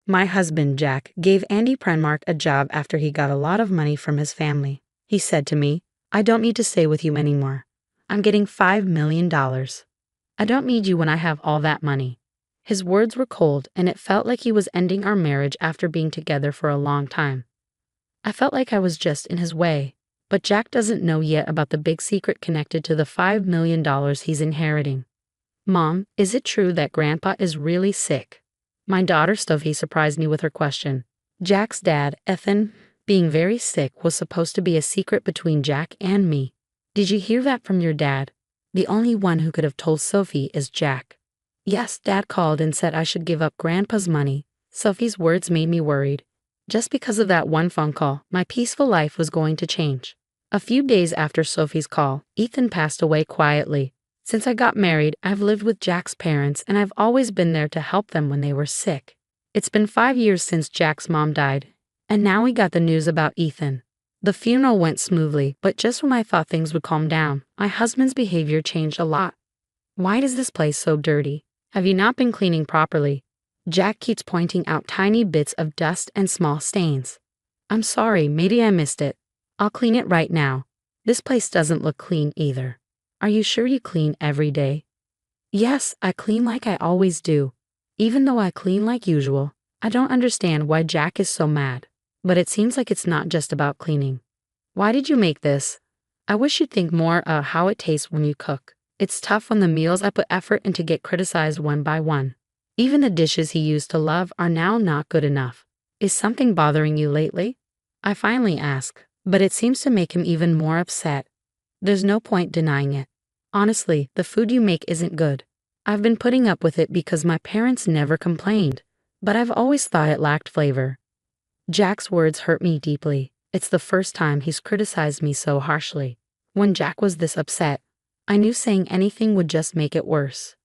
My husband, Jack, gave Andy Prenmark a job after he got a lot of money from his family. He said to me, "I don't need to stay with you anymore. I'm getting $5 million. I don't need you when I have all that money." His words were cold, and it felt like he was ending our marriage after being together for a long time. I felt like I was just in his way, but Jack doesn't know yet about the big secret connected to the $5 million he's inheriting. "Mom, is it true that Grandpa is really sick?" My daughter Sophie surprised me with her question. Jack's dad, Ethan, being very sick was supposed to be a secret between Jack and me. "Did you hear that from your dad?" The only one who could have told Sophie is Jack. "Yes, Dad called and said I should give up Grandpa's money." Sophie's words made me worried. Just because of that one phone call, my peaceful life was going to change. A few days after Sophie's call, Ethan passed away quietly. Since I got married, I've lived with Jack's parents, and I've always been there to help them when they were sick. It's been 5 years since Jack's mom died, and now we got the news about Ethan. The funeral went smoothly, but just when I thought things would calm down, my husband's behavior changed a lot. "Why is this place so dirty? Have you not been cleaning properly?" Jack keeps pointing out tiny bits of dust and small stains. "I'm sorry, maybe I missed it. I'll clean it right now." "This place doesn't look clean either." "Are you sure you clean every day?" "Yes, I clean like I always do." Even though I clean like usual, I don't understand why Jack is so mad. But it seems like it's not just about cleaning. "Why did you make this?" "I wish you'd think more of how it tastes when you cook. It's tough when the meals I put effort into get criticized one by one. Even the dishes he used to love are now not good enough." "Is something bothering you lately?" I finally ask, but it seems to make him even more upset. There's no point denying it. "Honestly, the food you make isn't good. I've been putting up with it because my parents never complained, but I've always thought it lacked flavor." Jack's words hurt me deeply. It's the first time he's criticized me so harshly. When Jack was this upset, I knew saying anything would just make it worse.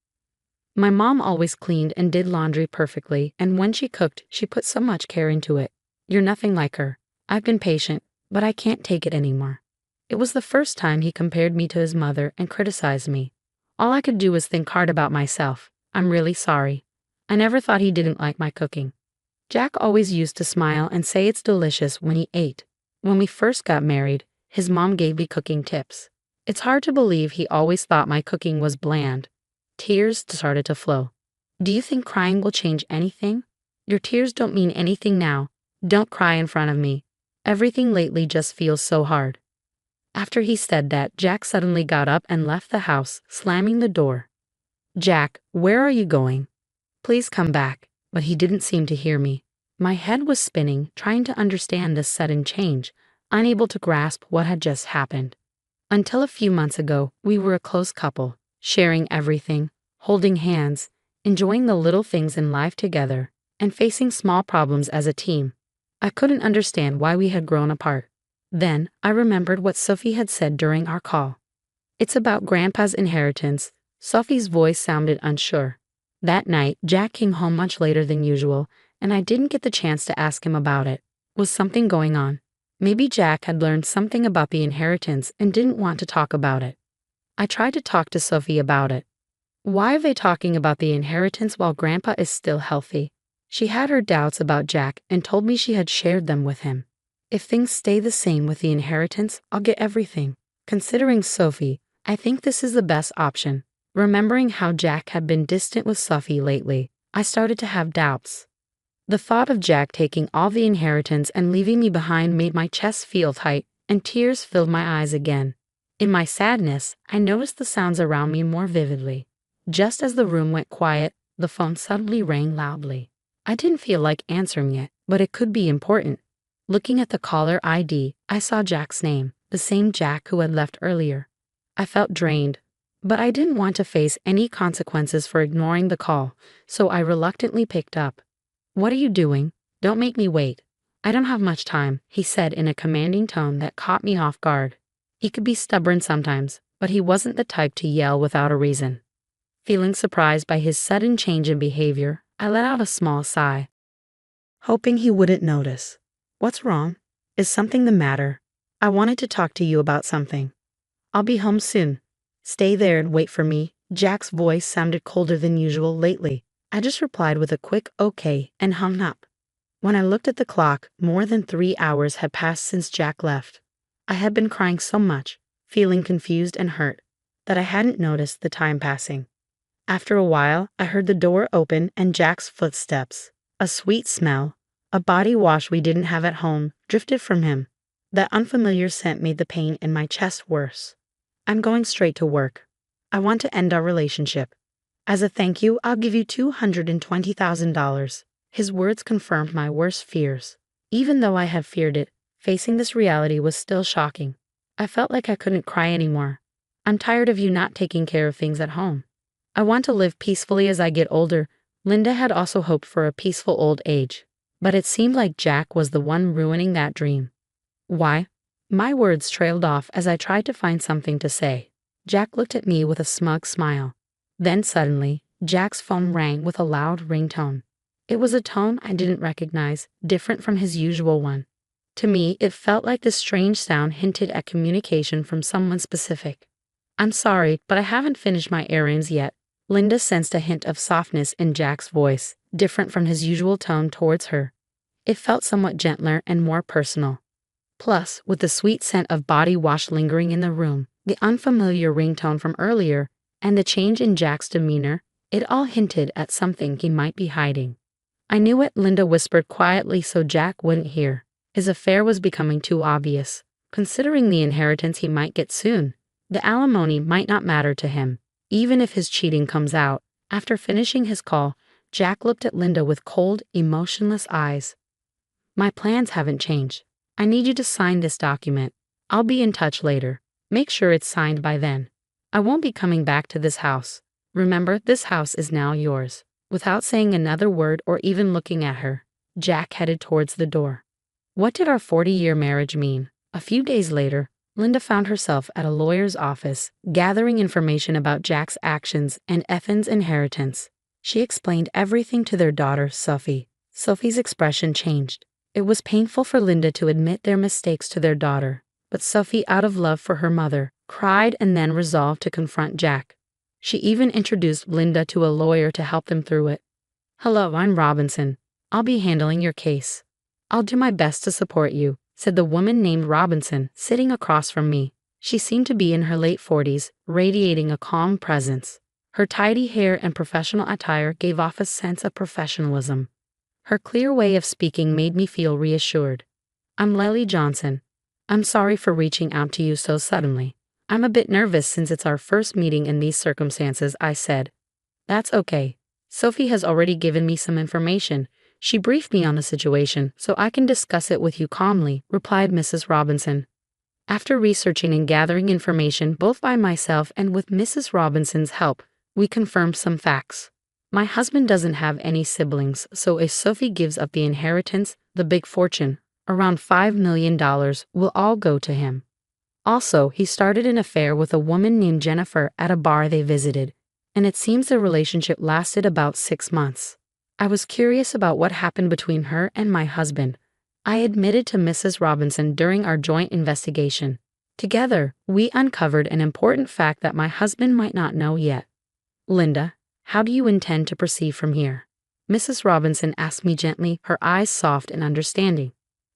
My mom always cleaned and did laundry perfectly, and when she cooked, she put so much care into it. "You're nothing like her." I've been patient, but I can't take it anymore. It was the first time he compared me to his mother and criticized me. All I could do was think hard about myself. "I'm really sorry. I never thought he didn't like my cooking." Jack always used to smile and say it's delicious when he ate. When we first got married, his mom gave me cooking tips. It's hard to believe he always thought my cooking was bland. Tears started to flow. "Do you think crying will change anything?" "Your tears don't mean anything now. Don't cry in front of me. Everything lately just feels so hard." After he said that, Jack suddenly got up and left the house, slamming the door. "Jack, where are you going? Please come back." But he didn't seem to hear me. My head was spinning, trying to understand this sudden change, unable to grasp what had just happened. Until a few months ago, we were a close couple, sharing everything, holding hands, enjoying the little things in life together, and facing small problems as a team. I couldn't understand why we had grown apart. Then, I remembered what Sophie had said during our call. "It's about Grandpa's inheritance." Sophie's voice sounded unsure. That night, Jack came home much later than usual, and I didn't get the chance to ask him about it. Was something going on? Maybe Jack had learned something about the inheritance and didn't want to talk about it. I tried to talk to Sophie about it. Why are they talking about the inheritance while Grandpa is still healthy? She had her doubts about Jack and told me she had shared them with him. "If things stay the same with the inheritance, I'll get everything." Considering Sophie, I think this is the best option. Remembering how Jack had been distant with Sophie lately, I started to have doubts. The thought of Jack taking all the inheritance and leaving me behind made my chest feel tight, and tears filled my eyes again. In my sadness, I noticed the sounds around me more vividly. Just as the room went quiet, the phone suddenly rang loudly. I didn't feel like answering it, but it could be important. Looking at the caller ID, I saw Jack's name, the same Jack who had left earlier. I felt drained, but I didn't want to face any consequences for ignoring the call, so I reluctantly picked up. "What are you doing? Don't make me wait." "I don't have much time," he said in a commanding tone that caught me off guard. He could be stubborn sometimes, but he wasn't the type to yell without a reason. Feeling surprised by his sudden change in behavior, I let out a small sigh, hoping he wouldn't notice. "What's wrong? Is something the matter? I wanted to talk to you about something." "I'll be home soon. Stay there and wait for me." Jack's voice sounded colder than usual lately. I just replied with a quick "okay" and hung up. When I looked at the clock, more than 3 hours had passed since Jack left. I had been crying so much, feeling confused and hurt, that I hadn't noticed the time passing. After a while, I heard the door open and Jack's footsteps. A sweet smell, a body wash we didn't have at home, drifted from him. That unfamiliar scent made the pain in my chest worse. I'm going straight to work. I want to end our relationship. As a thank you, I'll give you $220,000. His words confirmed my worst fears. Even though I had feared it, facing this reality was still shocking. I felt like I couldn't cry anymore. I'm tired of you not taking care of things at home. I want to live peacefully as I get older. Linda had also hoped for a peaceful old age, but it seemed like Jack was the one ruining that dream. Why? My words trailed off as I tried to find something to say. Jack looked at me with a smug smile. Then suddenly, Jack's phone rang with a loud ringtone. It was a tone I didn't recognize, different from his usual one. To me, it felt like this strange sound hinted at communication from someone specific. I'm sorry, but I haven't finished my errands yet. Linda sensed a hint of softness in Jack's voice, different from his usual tone towards her. It felt somewhat gentler and more personal. Plus, with the sweet scent of body wash lingering in the room, the unfamiliar ringtone from earlier, and the change in Jack's demeanor, it all hinted at something he might be hiding. I knew it, Linda whispered quietly so Jack wouldn't hear. His affair was becoming too obvious. Considering the inheritance he might get soon, the alimony might not matter to him, even if his cheating comes out. After finishing his call, Jack looked at Linda with cold, emotionless eyes. My plans haven't changed. I need you to sign this document. I'll be in touch later. Make sure it's signed by then. I won't be coming back to this house. Remember, this house is now yours. Without saying another word or even looking at her, Jack headed towards the door. What did our 40-year marriage mean? A few days later, Linda found herself at a lawyer's office, gathering information about Jack's actions and Ethan's inheritance. She explained everything to their daughter, Sophie. Sophie's expression changed. It was painful for Linda to admit their mistakes to their daughter, but Sophie, out of love for her mother, cried and then resolved to confront Jack. She even introduced Linda to a lawyer to help them through it. Hello, I'm Robinson. I'll be handling your case. I'll do my best to support you, said the woman named Robinson, sitting across from me. She seemed to be in her late 40s, radiating a calm presence. Her tidy hair and professional attire gave off a sense of professionalism. Her clear way of speaking made me feel reassured. I'm Lily Johnson. I'm sorry for reaching out to you so suddenly. I'm a bit nervous since it's our first meeting in these circumstances, I said. That's okay. Sophie has already given me some information. She briefed me on the situation, so I can discuss it with you calmly, replied Mrs. Robinson. After researching and gathering information both by myself and with Mrs. Robinson's help, we confirmed some facts. My husband doesn't have any siblings, so if Sophie gives up the inheritance, the big fortune, around $5 million, will all go to him. Also, he started an affair with a woman named Jennifer at a bar they visited, and it seems the relationship lasted about 6 months. I was curious about what happened between her and my husband. I admitted to Mrs. Robinson during our joint investigation. Together, we uncovered an important fact that my husband might not know yet. Linda, how do you intend to proceed from here? Mrs. Robinson asked me gently, her eyes soft and understanding.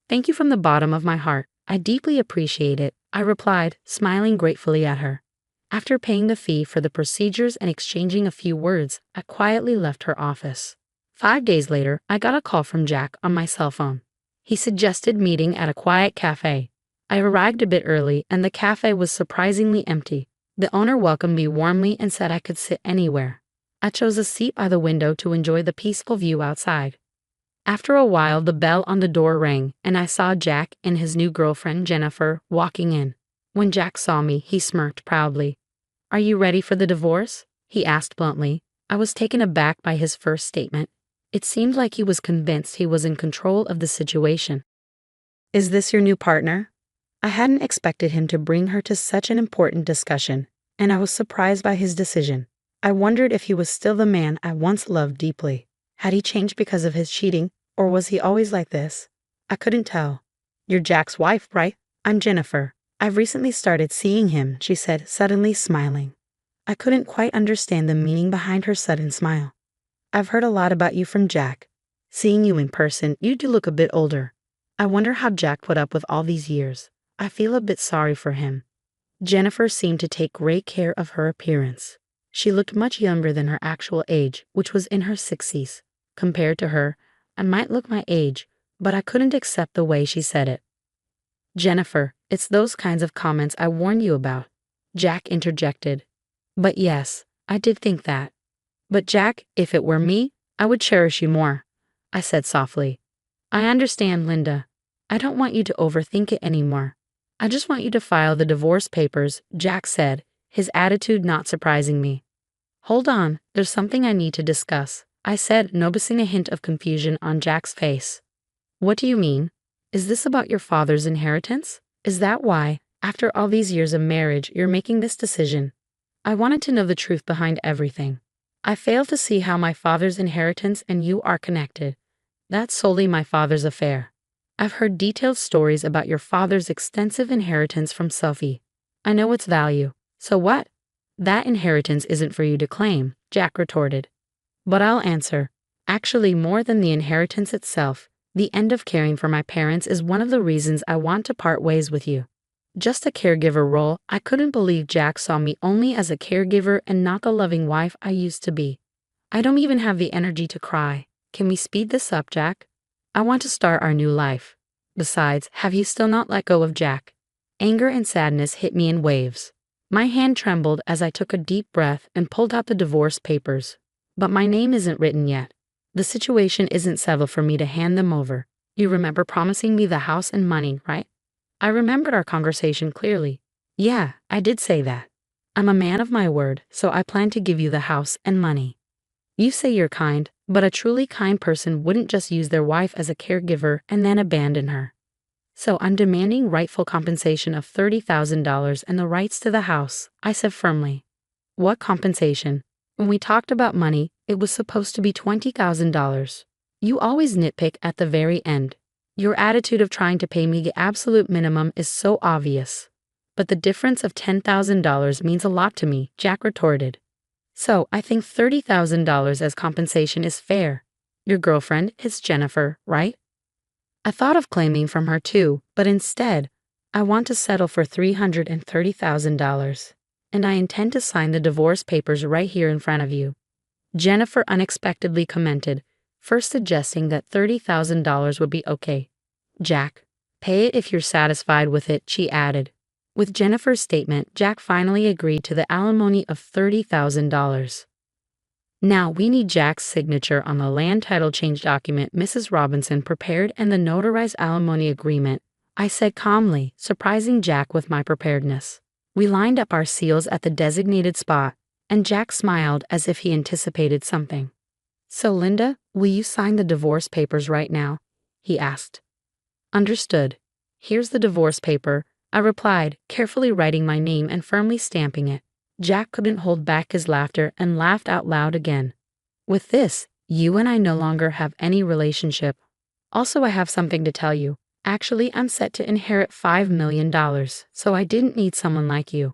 Thank you from the bottom of my heart. I deeply appreciate it, I replied, smiling gratefully at her. After paying the fee for the procedures and exchanging a few words, I quietly left her office. 5 days later, I got a call from Jack on my cell phone. He suggested meeting at a quiet cafe. I arrived a bit early and the cafe was surprisingly empty. The owner welcomed me warmly and said I could sit anywhere. I chose a seat by the window to enjoy the peaceful view outside. After a while, the bell on the door rang, and I saw Jack and his new girlfriend, Jennifer, walking in. When Jack saw me, he smirked proudly. Are you ready for the divorce? He asked bluntly. I was taken aback by his first statement. It seemed like he was convinced he was in control of the situation. Is this your new partner? I hadn't expected him to bring her to such an important discussion, and I was surprised by his decision. I wondered if he was still the man I once loved deeply. Had he changed because of his cheating, or was he always like this? I couldn't tell. You're Jack's wife, right? I'm Jennifer. I've recently started seeing him, she said, suddenly smiling. I couldn't quite understand the meaning behind her sudden smile. I've heard a lot about you from Jack. Seeing you in person, you do look a bit older. I wonder how Jack put up with all these years. I feel a bit sorry for him. Jennifer seemed to take great care of her appearance. She looked much younger than her actual age, which was in her 60s. Compared to her, I might look my age, but I couldn't accept the way she said it. Jennifer, it's those kinds of comments I warned you about, Jack interjected. But yes, I did think that. But Jack, if it were me, I would cherish you more, I said softly. I understand, Linda. I don't want you to overthink it anymore. I just want you to file the divorce papers, Jack said, his attitude not surprising me. Hold on, there's something I need to discuss, I said, noticing a hint of confusion on Jack's face. What do you mean? Is this about your father's inheritance? Is that why, after all these years of marriage, you're making this decision? I wanted to know the truth behind everything. I fail to see how my father's inheritance and you are connected. That's solely my father's affair. I've heard detailed stories about your father's extensive inheritance from Sophie. I know its value. So what? That inheritance isn't for you to claim, Jack retorted. But I'll answer. Actually, more than the inheritance itself, the end of caring for my parents is one of the reasons I want to part ways with you. Just a caregiver role, I couldn't believe Jack saw me only as a caregiver and not the loving wife I used to be. I don't even have the energy to cry. Can we speed this up, Jack? I want to start our new life. Besides, have you still not let go of Jack? Anger and sadness hit me in waves. My hand trembled as I took a deep breath and pulled out the divorce papers. But my name isn't written yet. The situation isn't settled for me to hand them over. You remember promising me the house and money, right? I remembered our conversation clearly. Yeah, I did say that. I'm a man of my word, so I plan to give you the house and money. You say you're kind, but a truly kind person wouldn't just use their wife as a caregiver and then abandon her. So I'm demanding rightful compensation of $30,000 and the rights to the house, I said firmly. What compensation? When we talked about money, it was supposed to be $20,000. You always nitpick at the very end. Your attitude of trying to pay me the absolute minimum is so obvious. But the difference of $10,000 means a lot to me, Jack retorted. So I think $30,000 as compensation is fair. Your girlfriend is Jennifer, right? I thought of claiming from her too, but instead, I want to settle for $330,000. And I intend to sign the divorce papers right here in front of you. Jennifer unexpectedly commented, first suggesting that $30,000 would be okay. Jack, pay it if you're satisfied with it, she added. With Jennifer's statement, Jack finally agreed to the alimony of $30,000. Now we need Jack's signature on the land title change document Mrs. Robinson prepared and the notarized alimony agreement, I said calmly, surprising Jack with my preparedness. We lined up our seals at the designated spot, and Jack smiled as if he anticipated something. So Linda, will you sign the divorce papers right now? He asked. Understood. Here's the divorce paper, I replied, carefully writing my name and firmly stamping it. Jack couldn't hold back his laughter and laughed out loud again. With this, you and I no longer have any relationship. Also, I have something to tell you. Actually, I'm set to inherit $5 million, so I didn't need someone like you.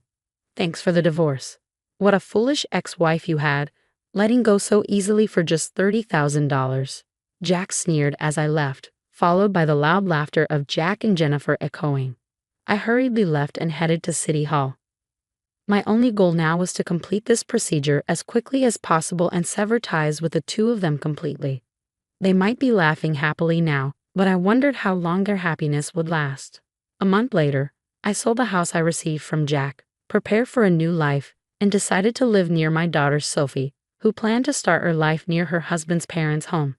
Thanks for the divorce. What a foolish ex-wife you had, letting go so easily for just $30,000. Jack sneered as I left, followed by the loud laughter of Jack and Jennifer echoing. I hurriedly left and headed to City Hall. My only goal now was to complete this procedure as quickly as possible and sever ties with the two of them completely. They might be laughing happily now, but I wondered how long their happiness would last. A month later, I sold the house I received from Jack, prepared for a new life, and decided to live near my daughter Sophie, who planned to start her life near her husband's parents' home.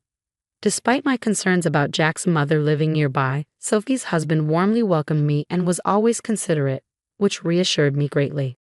Despite my concerns about Jack's mother living nearby, Sophie's husband warmly welcomed me and was always considerate, which reassured me greatly.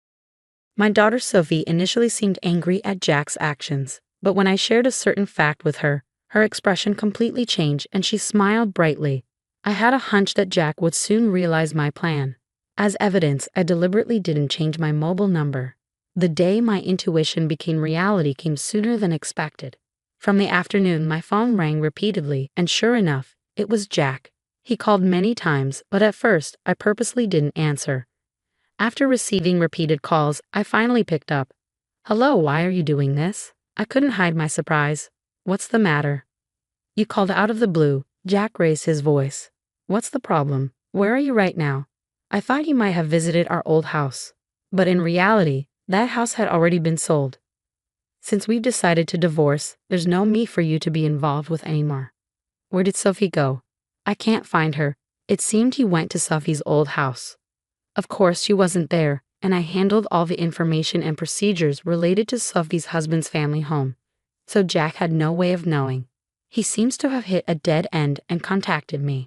My daughter Sophie initially seemed angry at Jack's actions, but when I shared a certain fact with her, her expression completely changed and she smiled brightly. I had a hunch that Jack would soon realize my plan. As evidence, I deliberately didn't change my mobile number. The day my intuition became reality came sooner than expected. From the afternoon, my phone rang repeatedly, and sure enough, it was Jack. He called many times, but at first, I purposely didn't answer. After receiving repeated calls, I finally picked up. Hello, why are you doing this? I couldn't hide my surprise. What's the matter? You called out of the blue. Jack raised his voice. What's the problem? Where are you right now? I thought you might have visited our old house. But in reality, that house had already been sold. Since we've decided to divorce, there's no me for you to be involved with anymore. Where did Sophie go? I can't find her. It seemed he went to Sophie's old house. Of course she wasn't there, and I handled all the information and procedures related to Sophie's husband's family home. So Jack had no way of knowing. He seems to have hit a dead end and contacted me.